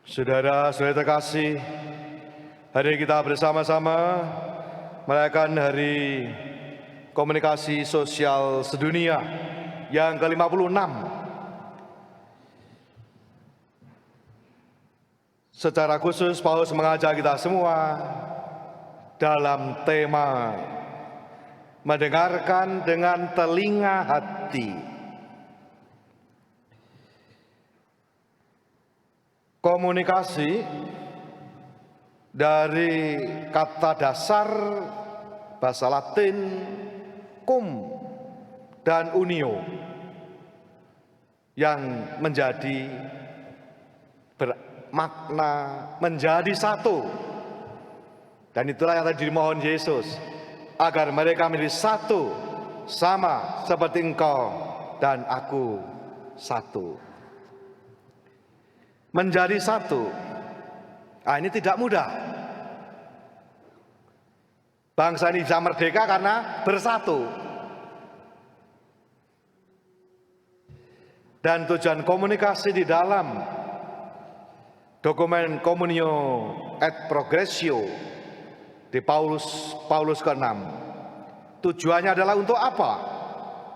Saudara-saudara terkasih, hari kita bersama-sama merayakan Hari Komunikasi Sosial Sedunia yang ke-56. Secara khusus Paulus mengajak kita semua dalam tema mendengarkan dengan telinga hati. Komunikasi dari kata dasar bahasa Latin cum dan unio yang menjadi bermakna menjadi satu. Dan itulah yang tadi dimohon Yesus, agar mereka menjadi satu, sama seperti Engkau dan aku satu. Menjadi satu, ini tidak mudah. Bangsa ini bisa merdeka karena bersatu. Dan tujuan komunikasi di dalam dokumen Communio et Progressio di Paulus ke-6, tujuannya adalah untuk apa?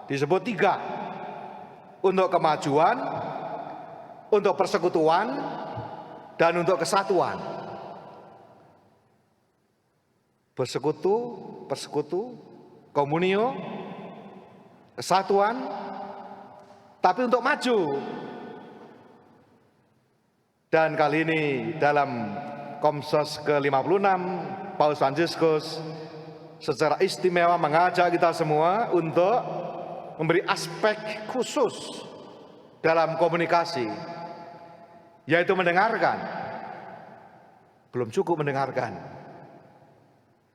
Disebut 3, untuk kemajuan, untuk persekutuan, dan untuk kesatuan. Persekutu, komunio, kesatuan, tapi untuk maju. Dan kali ini dalam Komsos ke-56, Paus Fransiskus secara istimewa mengajak kita semua untuk memberi aspek khusus dalam komunikasi, yaitu mendengarkan. Belum cukup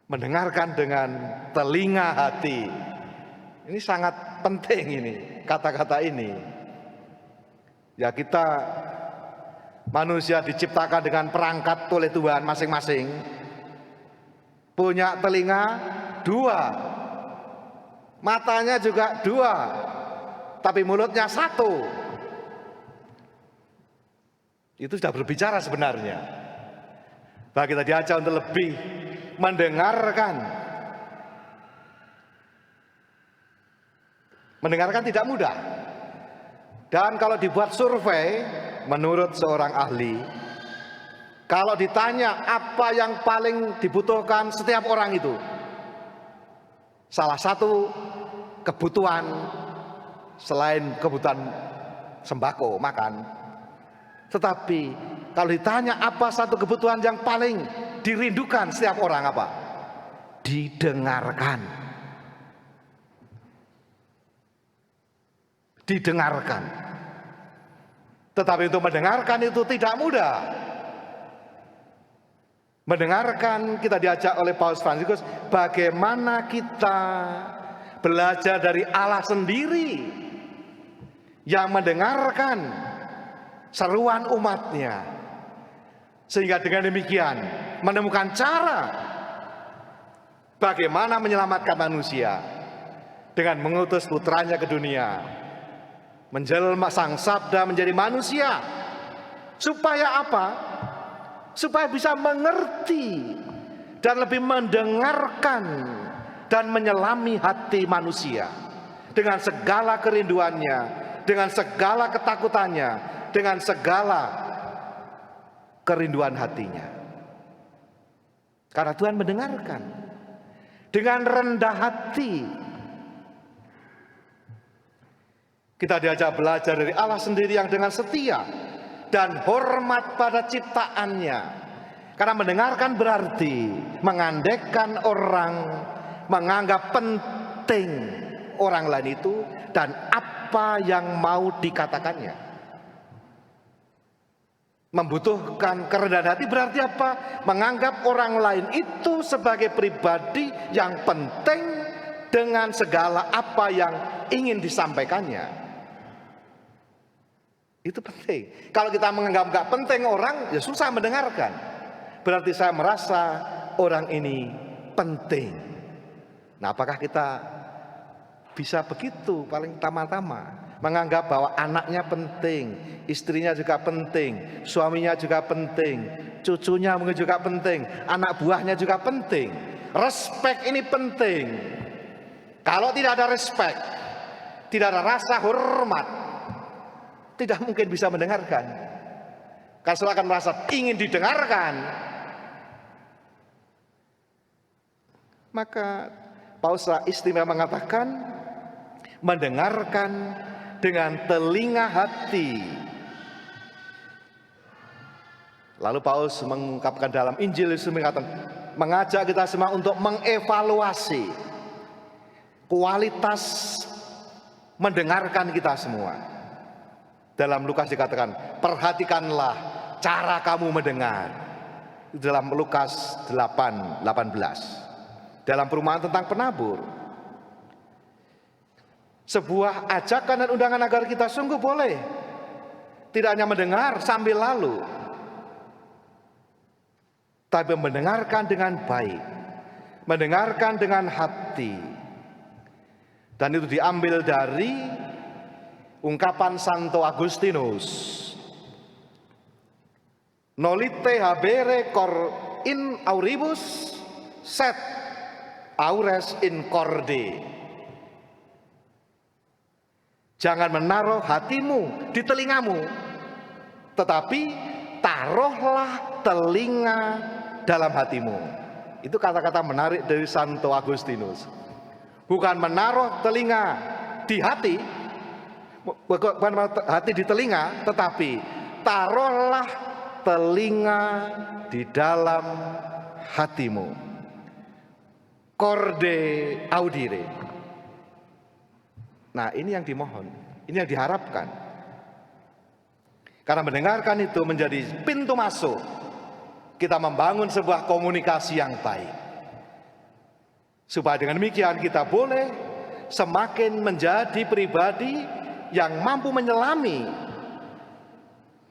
mendengarkan dengan telinga hati. Ini sangat penting, ini kata-kata ini. Ya, kita manusia diciptakan dengan perangkat oleh Tuhan masing-masing. Punya telinga 2, matanya juga 2, tapi mulutnya 1. Itu sudah berbicara sebenarnya. Bahwa kita diajak untuk lebih mendengarkan. Mendengarkan tidak mudah. Dan kalau dibuat survei, menurut seorang ahli, kalau ditanya apa yang paling dibutuhkan setiap orang itu, salah satu kebutuhan selain kebutuhan sembako, makan. Tetapi kalau ditanya apa satu kebutuhan yang paling dirindukan setiap orang, apa? Didengarkan. Didengarkan. Tetapi untuk mendengarkan itu tidak mudah. Mendengarkan, kita diajak oleh Paus Fransiskus bagaimana kita belajar dari Allah sendiri yang mendengarkan seruan umatnya, sehingga dengan demikian menemukan cara bagaimana menyelamatkan manusia dengan mengutus putranya ke dunia, menjelma sang sabda menjadi manusia. Supaya apa? Supaya bisa mengerti dan lebih mendengarkan dan menyelami hati manusia dengan segala kerinduannya, dengan segala ketakutannya, dengan segala kerinduan hatinya. Karena Tuhan mendengarkan dengan rendah hati. Kita diajak belajar dari Allah sendiri yang dengan setia dan hormat pada ciptaannya. Karena mendengarkan berarti mengandaikan orang, menganggap penting orang lain itu dan apa yang mau dikatakannya. Membutuhkan kerendahan hati berarti apa? Menganggap orang lain itu sebagai pribadi yang penting dengan segala apa yang ingin disampaikannya. Itu penting. Kalau kita menganggap nggak penting orang, ya susah mendengarkan. Berarti saya merasa orang ini penting. Nah, apakah kita bisa begitu? Paling tama-tama menganggap bahwa anaknya penting, istrinya juga penting, suaminya juga penting, cucunya mungkin juga penting, anak buahnya juga penting. Respek ini penting. Kalau tidak ada respek, tidak ada rasa hormat, tidak mungkin bisa mendengarkan. Karena akan merasa ingin didengarkan. Maka Paulus istimewa mengatakan mendengarkan dengan telinga hati. Lalu Paulus mengungkapkan dalam Injil itu mengajak kita semua untuk mengevaluasi kualitas mendengarkan kita semua. Dalam Lukas dikatakan, perhatikanlah cara kamu mendengar. Dalam Lukas 8:18. Dalam perumpamaan tentang penabur. Sebuah ajakan dan undangan agar kita sungguh boleh tidak hanya mendengar sambil lalu, tapi mendengarkan dengan baik, mendengarkan dengan hati. Dan itu diambil dari ungkapan Santo Agustinus, nolite habere cor in auribus, sed aures in corde. Jangan menaruh hatimu di telingamu, tetapi taruhlah telinga dalam hatimu. Itu kata-kata menarik dari Santo Agustinus. Bukan menaruh telinga di hati, bukan hati di telinga, tetapi taruhlah telinga di dalam hatimu. Corde audire. Nah, ini yang dimohon, ini yang diharapkan. Karena mendengarkan itu menjadi pintu masuk kita membangun sebuah komunikasi yang baik. Supaya dengan demikian kita boleh semakin menjadi pribadi yang mampu menyelami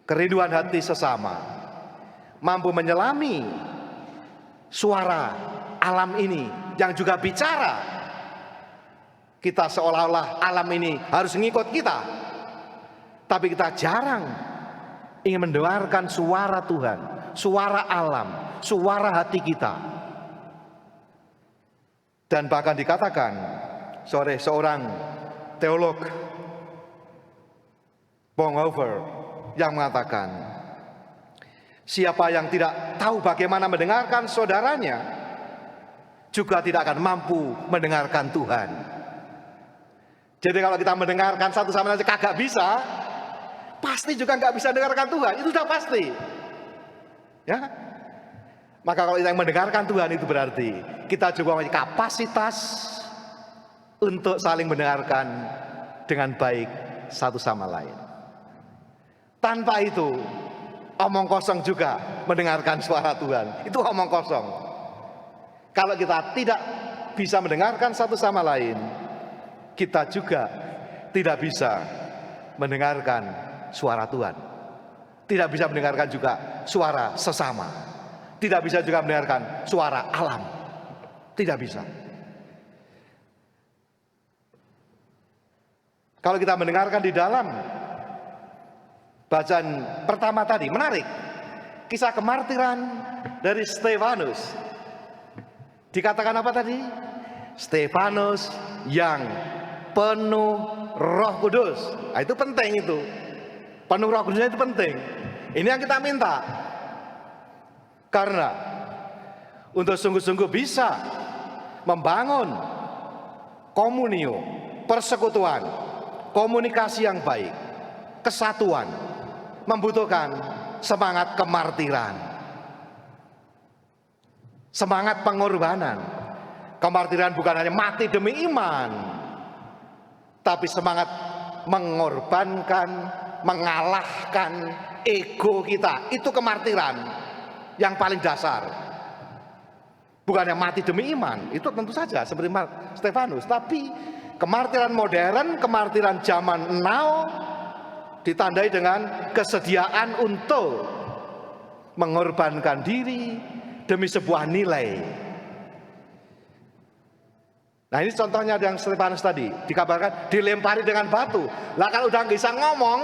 kerinduan hati sesama, mampu menyelami suara alam ini yang juga bicara. Kita seolah-olah alam ini harus mengikut kita, tapi kita jarang ingin mendengarkan suara Tuhan, suara alam, suara hati kita. Dan bahkan dikatakan oleh seorang teolog Bonhoeffer yang mengatakan, siapa yang tidak tahu bagaimana mendengarkan saudaranya juga tidak akan mampu mendengarkan Tuhan. Jadi kalau kita mendengarkan satu sama lain kagak bisa, pasti juga nggak bisa mendengarkan Tuhan. Itu sudah pasti. Ya. Maka kalau kita yang mendengarkan Tuhan itu berarti kita juga memiliki kapasitas untuk saling mendengarkan dengan baik satu sama lain. Tanpa itu omong kosong juga mendengarkan suara Tuhan. Itu omong kosong. Kalau kita tidak bisa mendengarkan satu sama lain, kita juga tidak bisa mendengarkan suara Tuhan. Tidak bisa mendengarkan juga suara sesama. Tidak bisa juga mendengarkan suara alam. Tidak bisa. Kalau kita mendengarkan di dalam bacaan pertama tadi, menarik. Kisah kemartiran dari Stefanus. Dikatakan apa tadi? Stefanus yang penuh Roh Kudus. Nah, itu penting itu. Penuh Roh Kudusnya itu penting. Ini yang kita minta. Karena untuk sungguh-sungguh bisa membangun komunio, persekutuan, komunikasi yang baik, kesatuan, membutuhkan semangat kemartiran, semangat pengorbanan. Kemartiran bukan hanya mati demi iman, tapi semangat mengorbankan, mengalahkan ego kita. Itu kemartiran yang paling dasar. Bukan hanya mati demi iman, itu tentu saja seperti Stefanus, tapi kemartiran modern, kemartiran zaman now ditandai dengan kesediaan untuk mengorbankan diri demi sebuah nilai. Nah ini contohnya yang Stefanus tadi, dikabarkan dilempari dengan batu. Lah kalau udah nggak bisa ngomong,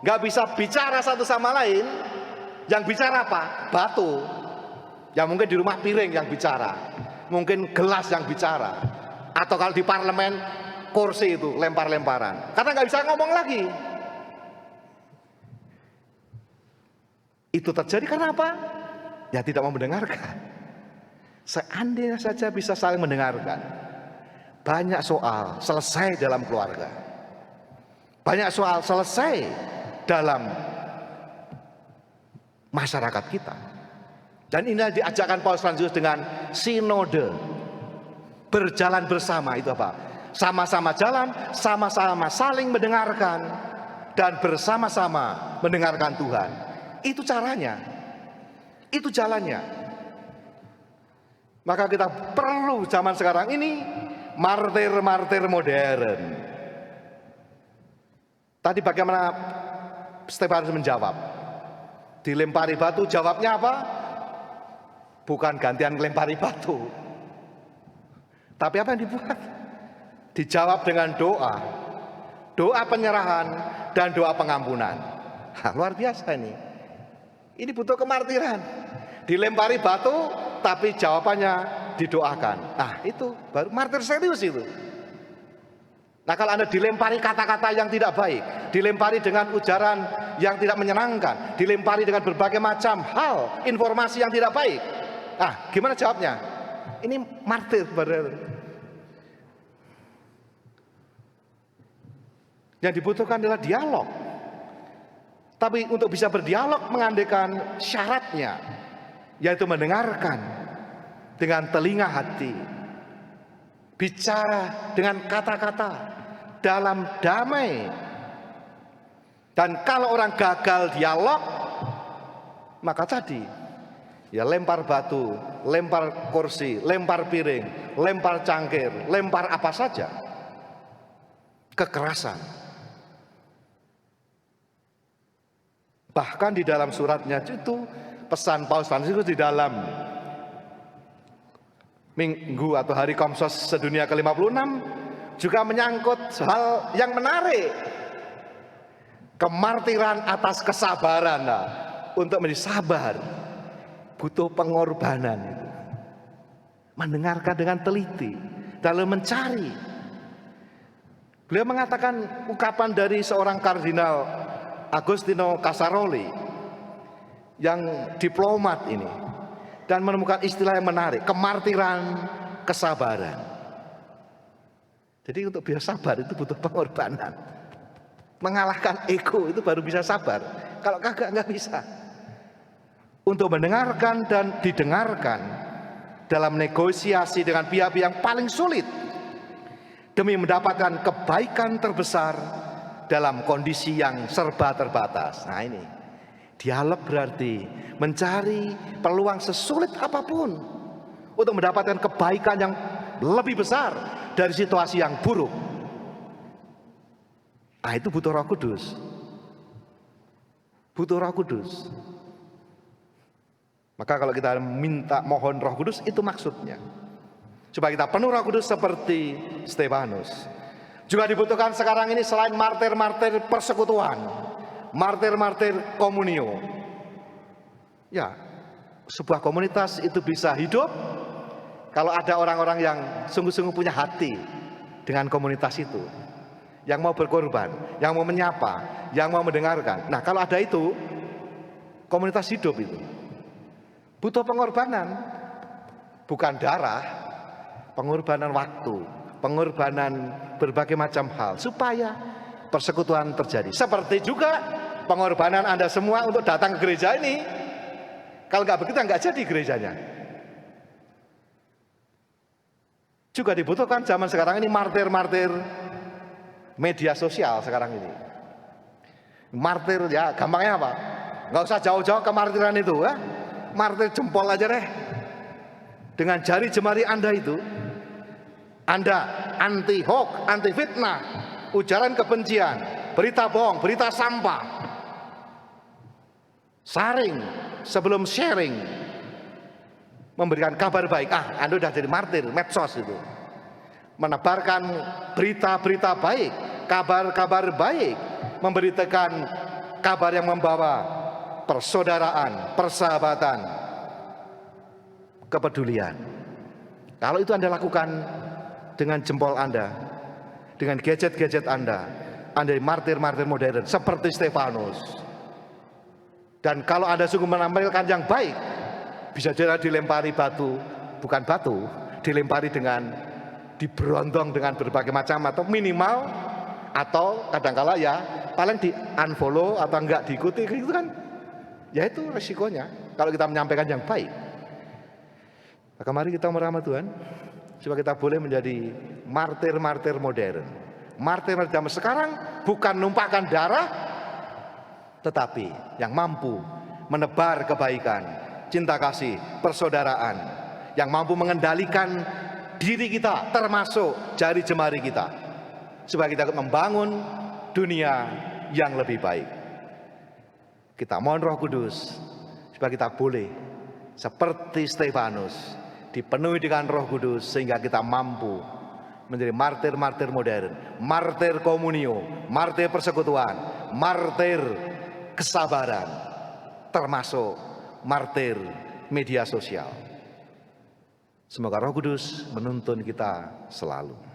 nggak bisa bicara satu sama lain, yang bicara apa? Batu. Ya mungkin di rumah piring yang bicara, mungkin gelas yang bicara, atau kalau di parlemen kursi itu lempar-lemparan. Karena nggak bisa ngomong lagi. Itu terjadi karena apa? Ya tidak mau mendengarkan. Seandainya saja bisa saling mendengarkan, banyak soal selesai dalam keluarga, banyak soal selesai dalam masyarakat kita. Dan ini diajakkan Paus Fransiskus dengan sinode, berjalan bersama. Itu apa? Sama-sama jalan, sama-sama saling mendengarkan, dan bersama-sama mendengarkan Tuhan. Itu caranya, itu jalannya. Maka kita perlu zaman sekarang ini martir-martir modern. Tadi bagaimana Stefanus menjawab? Dilempari batu, jawabnya apa? Bukan gantian lempari batu. Tapi apa yang dibuat? Dijawab dengan doa. Doa penyerahan dan doa pengampunan. Luar biasa ini. Ini butuh kemartiran. Dilempari batu, tapi jawabannya didoakan. Nah itu baru martir serius itu. Nah kalau Anda dilempari kata-kata yang tidak baik, dilempari dengan ujaran yang tidak menyenangkan, dilempari dengan berbagai macam hal, informasi yang tidak baik, nah gimana jawabnya? Ini martir. Yang dibutuhkan adalah dialog. Tapi untuk bisa berdialog mengandaikan syaratnya, yaitu mendengarkan dengan telinga hati, bicara dengan kata-kata dalam damai. Dan kalau orang gagal dialog, maka tadi ya lempar batu, lempar kursi, lempar piring, lempar cangkir, lempar apa saja, kekerasan. Bahkan di dalam suratnya itu pesan Paus Fransiskus di dalam minggu atau hari Komsos sedunia ke-56 juga menyangkut hal yang menarik. Kemartiran atas kesabaran. Nah, untuk menjadi sabar butuh pengorbanan itu. Mendengarkan dengan teliti, dalam mencari. Beliau mengatakan ungkapan dari seorang kardinal Agostino Casaroli yang diplomat ini, dan menemukan istilah yang menarik, kemartiran kesabaran. Jadi untuk bisa sabar itu butuh pengorbanan. Mengalahkan ego itu baru bisa sabar. Kalau kagak nggak bisa. Untuk mendengarkan dan didengarkan dalam negosiasi dengan pihak-pihak yang paling sulit demi mendapatkan kebaikan terbesar dalam kondisi yang serba terbatas. Nah ini dialog berarti mencari peluang sesulit apapun untuk mendapatkan kebaikan yang lebih besar dari situasi yang buruk. Nah itu butuh Roh Kudus. Butuh Roh Kudus. Maka kalau kita minta mohon Roh Kudus, itu maksudnya supaya kita penuh Roh Kudus seperti Stefanus. Juga dibutuhkan sekarang ini selain martir-martir persekutuan, martir-martir komunio. Ya, sebuah komunitas itu bisa hidup kalau ada orang-orang yang sungguh-sungguh punya hati dengan komunitas itu, yang mau berkorban, yang mau menyapa, yang mau mendengarkan. Nah kalau ada itu, komunitas hidup itu butuh pengorbanan, bukan darah, pengorbanan waktu, pengorbanan berbagai macam hal supaya persekutuan terjadi. Seperti juga pengorbanan Anda semua untuk datang ke gereja ini. Kalau nggak begitu nggak jadi gerejanya. Juga dibutuhkan zaman sekarang ini martir-martir media sosial sekarang ini. Martir ya gampangnya apa? Nggak usah jauh-jauh ke martiran itu, ya. Martir jempol aja deh. Dengan jari jemari Anda itu, Anda anti hoax, anti fitnah, ujaran kebencian, berita bohong, berita sampah. Saring sebelum sharing, memberikan kabar baik. Anda udah jadi martir medsos itu. menebarkan berita-berita baik, kabar-kabar baik, memberitakan kabar yang membawa persaudaraan, persahabatan, kepedulian. Kalau itu Anda lakukan dengan jempol Anda, dengan gadget-gadget Anda martir-martir modern seperti Stefanus. Dan kalau Anda sungguh menampilkan yang baik, bisa jadi dilempari batu, bukan batu, dilempari dengan diberondong dengan berbagai macam, atau minimal, atau kadangkala ya paling di unfollow atau enggak diikuti gitu kan. Ya itu resikonya kalau kita menyampaikan yang baik. Maka mari kita merahmat Tuhan supaya kita boleh menjadi martir-martir modern. Martir zaman sekarang bukan numpahkan darah, tetapi yang mampu menebar kebaikan, cinta kasih, persaudaraan, yang mampu mengendalikan diri kita termasuk jari jemari kita, supaya kita membangun dunia yang lebih baik. Kita mohon Roh Kudus supaya kita boleh seperti Stefanus dipenuhi dengan Roh Kudus sehingga kita mampu menjadi martir-martir modern, martir komunio, martir persekutuan, martir kesabaran, termasuk martir media sosial. Semoga Roh Kudus menuntun kita selalu.